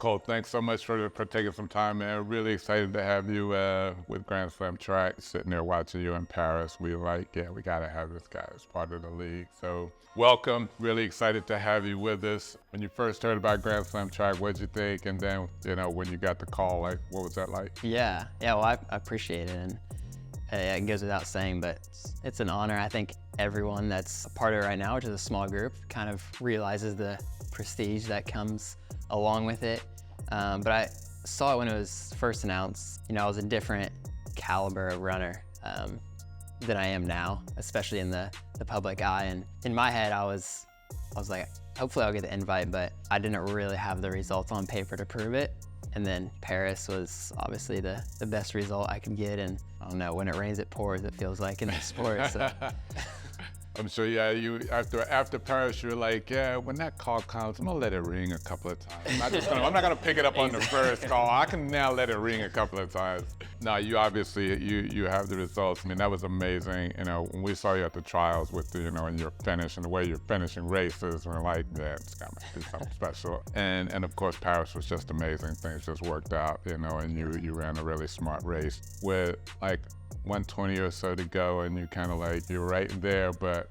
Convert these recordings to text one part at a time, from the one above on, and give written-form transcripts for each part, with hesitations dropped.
Cole, thanks so much for taking some time, man. Really excited to have you with Grand Slam Track. Sitting there watching you in Paris, we we got to have this guy as part of the league. So welcome. Really excited to have you with us. When you first heard about Grand Slam Track, what'd you think? And then, when you got the call, like, what was that like? Yeah. Well, I appreciate it. And it goes without saying, but it's an honor. I think everyone that's a part of it right now, which is a small group, kind of realizes the prestige that comes along with it. But I saw it when it was first announced. I was a different caliber of runner than I am now, especially in the public eye. And in my head, I was like, hopefully I'll get the invite, but I didn't really have the results on paper to prove it. And then Paris was obviously the best result I could get. And I don't know, when it rains, it pours, it feels like in the sport. So. I'm sure, you after Paris, you're like, when that call comes, I'm gonna let it ring a couple of times. I'm not gonna pick it up on the first call. I can now let it ring a couple of times. No, you obviously, you have the results. I mean, that was amazing. When we saw you at the trials with and your finish and the way you're finishing races, we're like, it's gotta be something special. And of course, Paris was just amazing. Things just worked out, and you ran a really smart race with like 120 or so to go, and you kind of like, you're right there, but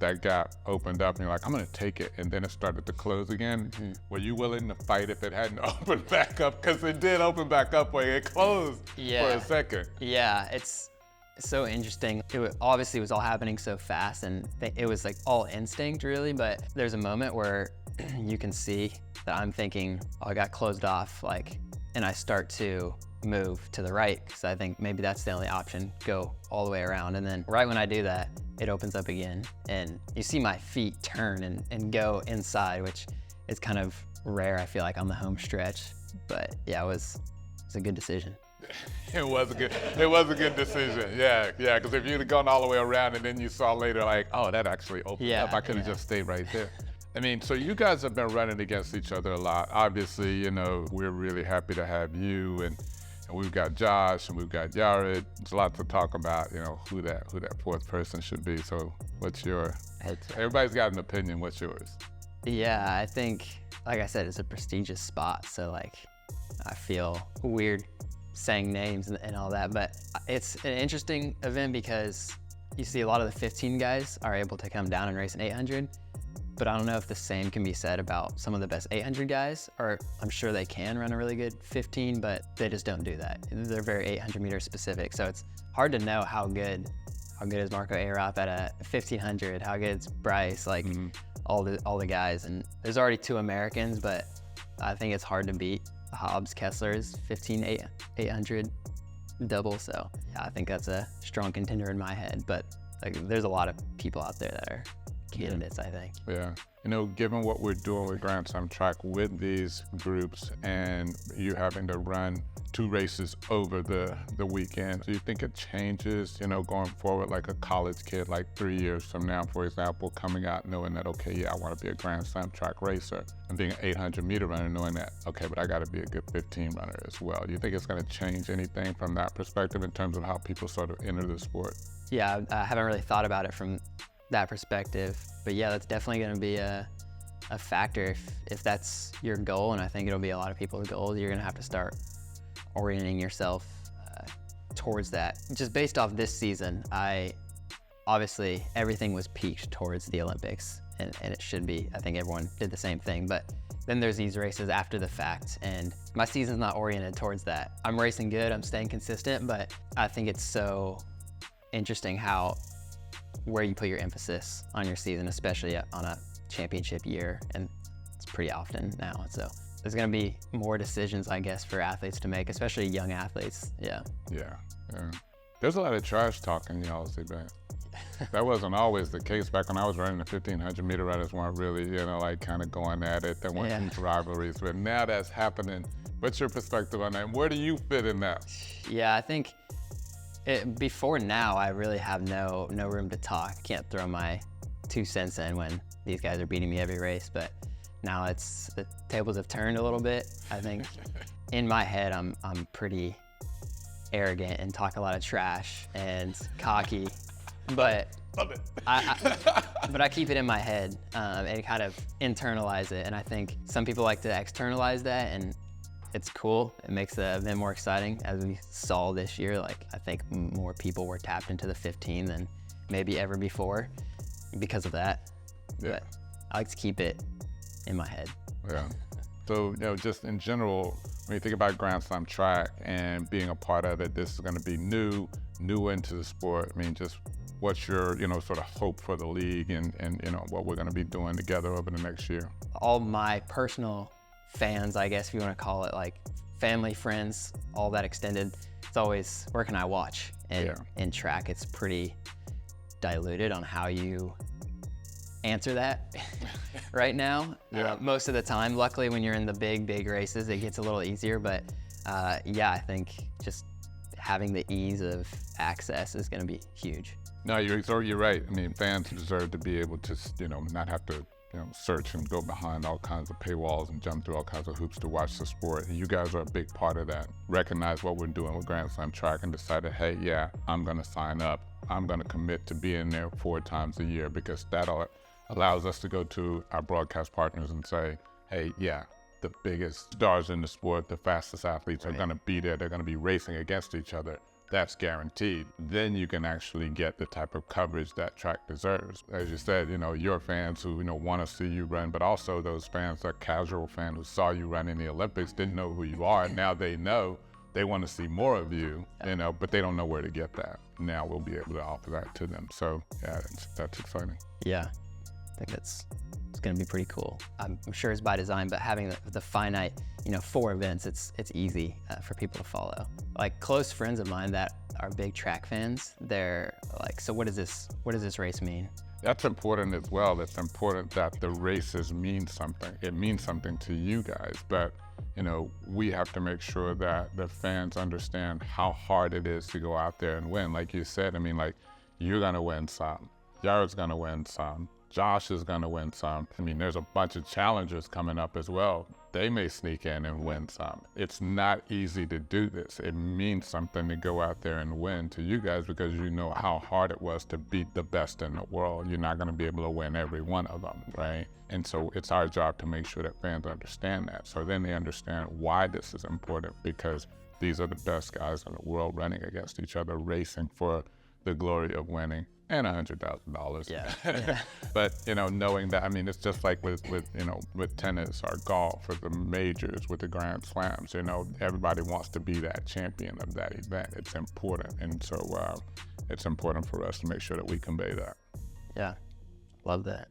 that gap opened up and you're like, I'm gonna take it, and then it started to close again. Mm-hmm. Were you willing to fight if it hadn't opened back up? Because it did open back up when it closed for a second. Yeah, it's so interesting. Obviously it was all happening so fast, and it was like all instinct really, but there's a moment where you can see that I'm thinking, I got closed off, and I start to move to the right, because I think maybe that's the only option, go all the way around. And then right when I do that, it opens up again, and you see my feet turn and go inside, which is kind of rare, I feel like, on the home stretch. But yeah, it was a good decision. It was a good decision. Yeah, because if you'd have gone all the way around and then you saw later like, oh, that actually opened up, I could have just stayed right there. I mean, so you guys have been running against each other a lot. Obviously, we're really happy to have you, and we've got Josh and we've got Yared. There's a lot to talk about, who that fourth person should be. So what's your, everybody's got an opinion, what's yours? Yeah, I think, like I said, it's a prestigious spot. So I feel weird saying names and all that, but it's an interesting event because you see a lot of the 15 guys are able to come down and race an 800. But I don't know if the same can be said about some of the best 800 guys, or I'm sure they can run a really good 15, but they just don't do that. They're very 800 meter specific. So it's hard to know how good is Marco Arop at a 1500, how good is Bryce, all the guys. And there's already 2 Americans, but I think it's hard to beat Hobbs Kessler's 800 double. So yeah, I think that's a strong contender in my head, but there's a lot of people out there that are candidates, I think. Yeah. Given what we're doing with Grand Slam Track with these groups and you having to run 2 races over the weekend, do you think it changes, going forward, like a college kid, like 3 years from now, for example, coming out knowing that, okay, I want to be a Grand Slam Track racer, and being an 800 meter runner, knowing that, okay, but I got to be a good 15 runner as well. Do you think it's going to change anything from that perspective in terms of how people sort of enter the sport? Yeah, I haven't really thought about it from that perspective, but yeah, that's definitely going to be a factor if that's your goal, and I think it'll be a lot of people's goals. You're going to have to start orienting yourself towards that. Just based off this season, obviously everything was peaked towards the Olympics, and it should be. I think everyone did the same thing, but then there's these races after the fact, and my season's not oriented towards that. I'm racing good, I'm staying consistent, but I think it's so interesting where you put your emphasis on your season, especially on a championship year, and it's pretty often now. So there's gonna be more decisions, I guess, for athletes to make, especially young athletes. Yeah. There's a lot of trash talking, y'all's event. That wasn't always the case. Back when I was running, the 1500 meter runners weren't really, kind of going at it. There weren't huge rivalries, but now that's happening. What's your perspective on that? Where do you fit in that? Yeah, I think before now, I really have no room to talk. Can't throw my 2 cents in when these guys are beating me every race, but now the tables have turned a little bit. I think in my head, I'm pretty arrogant and talk a lot of trash and cocky, but Love it. But I keep it in my head and kind of internalize it. And I think some people like to externalize that, and it's cool. It makes the event more exciting, as we saw this year. Like, I think more people were tapped into the 15 than maybe ever before because of that. Yeah. But I like to keep it in my head. Yeah. So, just in general, when you think about Grand Slam track and being a part of it, this is going to be new into the sport. I mean, just what's your, sort of hope for the league and what we're going to be doing together over the next year? All my personal fans, I guess if you want to call it, like family, friends, all that extended, it's always, where can I watch? And in track, it's pretty diluted on how you answer that right now. Most of the time. Luckily, when you're in the big races, it gets a little easier. But I think just having the ease of access is going to be huge. No, you're right. I mean, fans deserve to be able to, not have to, search and go behind all kinds of paywalls and jump through all kinds of hoops to watch the sport. And you guys are a big part of that. Recognize what we're doing with Grand Slam track and decided, hey, I'm going to sign up. I'm going to commit to being there 4 times a year, because that allows us to go to our broadcast partners and say, hey, the biggest stars in the sport, the fastest athletes are going to be there. They're going to be racing against each other. That's guaranteed. Then you can actually get the type of coverage that track deserves. As you said, your fans who, want to see you run, but also those fans, that casual fan who saw you run in the Olympics, didn't know who you are. Now they know. They want to see more of you, but they don't know where to get that. Now we'll be able to offer that to them. So that's exciting. Yeah, I think it's going to be pretty cool. I'm sure it's by design, but having the finite, 4 events, it's easy for people to follow. Like close friends of mine that are big track fans, they're like, so what does this race mean? That's important as well. It's important that the races mean something. It means something to you guys, but we have to make sure that the fans understand how hard it is to go out there and win. Like you said, I mean, like, you're gonna win some, Jared's gonna win some, Josh is gonna win some. I mean, there's a bunch of challengers coming up as well. They may sneak in and win some. It's not easy to do this. It means something to go out there and win to you guys, because you know how hard it was to beat the best in the world. You're not gonna be able to win every one of them, right? And so it's our job to make sure that fans understand that. So then they understand why this is important, because these are the best guys in the world running against each other, racing for the glory of winning and $100,000. Yeah. But knowing that, I mean, it's just like with tennis or golf or the majors, with the Grand Slams. Everybody wants to be that champion of that event. It's important, and so it's important for us to make sure that we convey that. Yeah, love that.